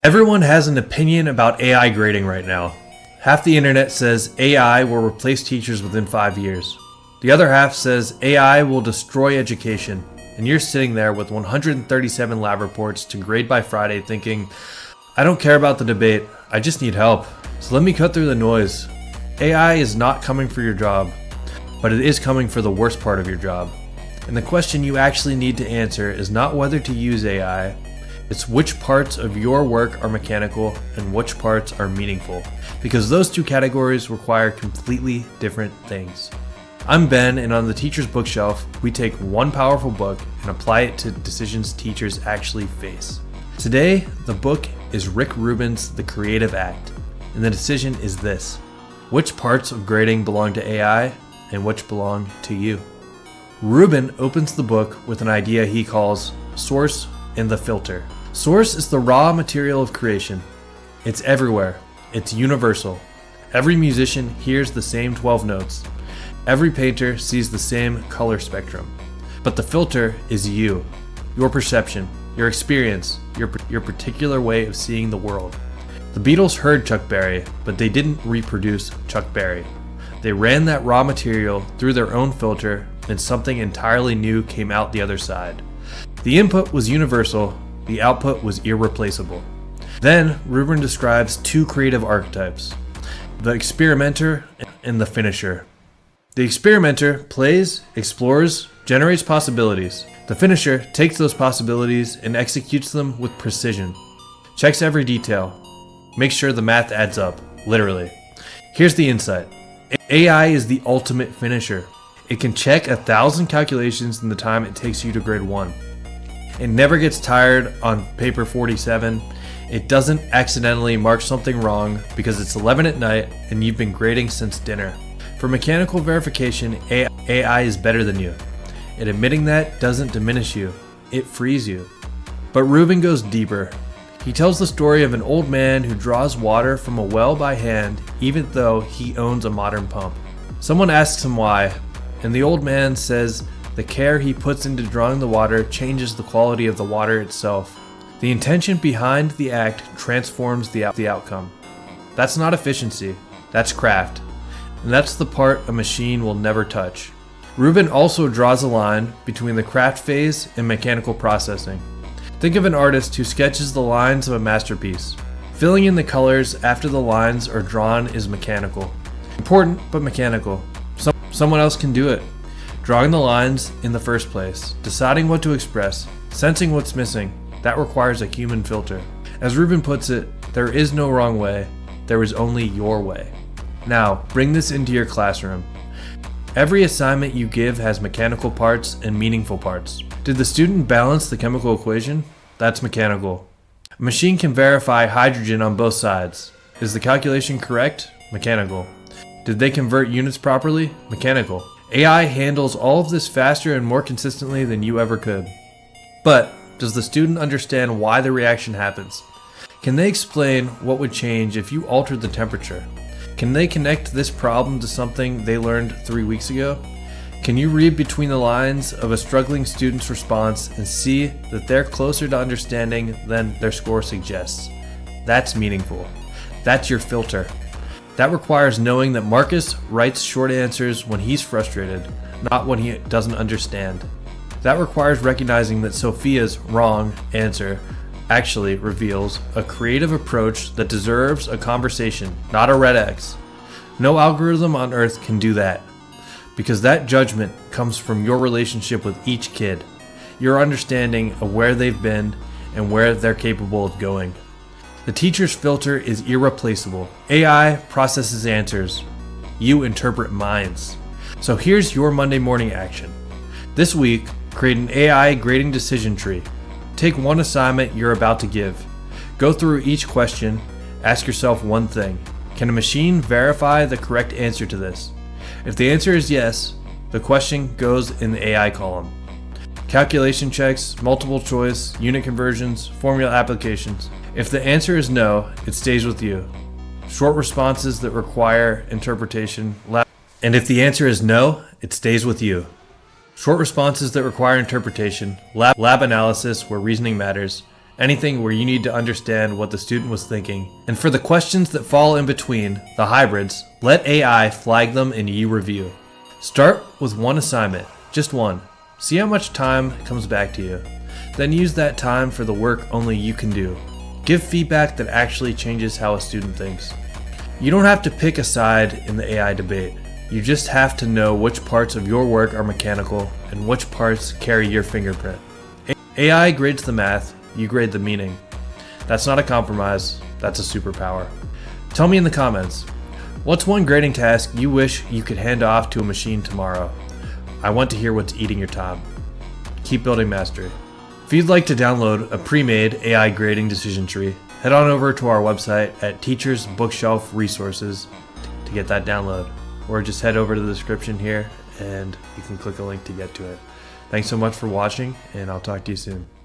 Everyone has an opinion about AI grading right now. Half the internet says AI will replace teachers within 5 years. The other half says AI will destroy education, and you're sitting there with 137 lab reports to grade by Friday thinking, I don't care about the debate, I just need help. So let me cut through the noise. AI is not coming for your job, but it is coming for the worst part of your job. And the question you actually need to answer is not whether to use AI, it's which parts of your work are mechanical and which parts are meaningful, because those two categories require completely different things. I'm Ben, and on the Teacher's Bookshelf, we take one powerful book and apply it to decisions teachers actually face. Today, the book is Rick Rubin's The Creative Act, and the decision is this: which parts of grading belong to AI and which belong to you? Rubin opens the book with an idea he calls source and the filter. Source is the raw material of creation. It's everywhere. It's universal. Every musician hears the same 12 notes. Every painter sees the same color spectrum. But the filter is you, your perception, your experience, your particular way of seeing the world. The Beatles heard Chuck Berry, but they didn't reproduce Chuck Berry. They ran that raw material through their own filter, and something entirely new came out the other side. The input was universal, the output was irreplaceable. Then, Rubin describes two creative archetypes: the experimenter and the finisher. The experimenter plays, explores, generates possibilities. The finisher takes those possibilities and executes them with precision. Checks every detail. Makes sure the math adds up, literally. Here's the insight. AI is the ultimate finisher. It can check 1,000 calculations in the time it takes you to grade 1. It never gets tired on paper 47. It doesn't accidentally mark something wrong because it's 11 at night and you've been grading since dinner. For mechanical verification, AI is better than you. And admitting that doesn't diminish you, it frees you. But Rubin goes deeper. He tells the story of an old man who draws water from a well by hand even though he owns a modern pump. Someone asks him why, and the old man says the care he puts into drawing the water changes the quality of the water itself. The intention behind the act transforms the outcome. That's not efficiency, that's craft. And that's the part a machine will never touch. Rubin also draws a line between the craft phase and mechanical processing. Think of an artist who sketches the lines of a masterpiece. Filling in the colors after the lines are drawn is mechanical. Important, but mechanical. Someone else can do it. Drawing the lines in the first place, deciding what to express, sensing what's missing, that requires a human filter. As Rubin puts it, there is no wrong way, there is only your way. Now, bring this into your classroom. Every assignment you give has mechanical parts and meaningful parts. Did the student balance the chemical equation? That's mechanical. A machine can verify hydrogen on both sides. Is the calculation correct? Mechanical. Did they convert units properly? Mechanical. AI handles all of this faster and more consistently than you ever could. But does the student understand why the reaction happens? Can they explain what would change if you altered the temperature? Can they connect this problem to something they learned 3 weeks ago? Can you read between the lines of a struggling student's response and see that they're closer to understanding than their score suggests? That's meaningful. That's your filter. That requires knowing that Marcus writes short answers when he's frustrated, not when he doesn't understand. That requires recognizing that Sophia's wrong answer actually reveals a creative approach that deserves a conversation, not a red X. No algorithm on earth can do that, because that judgment comes from your relationship with each kid, your understanding of where they've been and where they're capable of going. The teacher's filter is irreplaceable. AI processes answers. You interpret minds. So here's your Monday morning action. This week, create an AI grading decision tree. Take one assignment you're about to give. Go through each question. Ask yourself one thing. Can a machine verify the correct answer to this? If the answer is yes, the question goes in the AI column. Calculation checks, multiple choice, unit conversions, formula applications. If the answer is no, it stays with you. Short responses that require interpretation. And if the answer is no, it stays with you. Short responses that require interpretation, lab analysis where reasoning matters, anything where you need to understand what the student was thinking. And for the questions that fall in between, the hybrids, let AI flag them in eReview. Start with one assignment, just one. See how much time comes back to you. Then use that time for the work only you can do. Give feedback that actually changes how a student thinks. You don't have to pick a side in the AI debate. You just have to know which parts of your work are mechanical and which parts carry your fingerprint. AI grades the math, you grade the meaning. That's not a compromise, that's a superpower. Tell me in the comments, what's one grading task you wish you could hand off to a machine tomorrow? I want to hear what's eating your time. Keep building mastery. If you'd like to download a pre-made AI grading decision tree, head on over to our website at Teachers Bookshelf Resources to get that download. Or just head over to the description here and you can click a link to get to it. Thanks so much for watching, and I'll talk to you soon.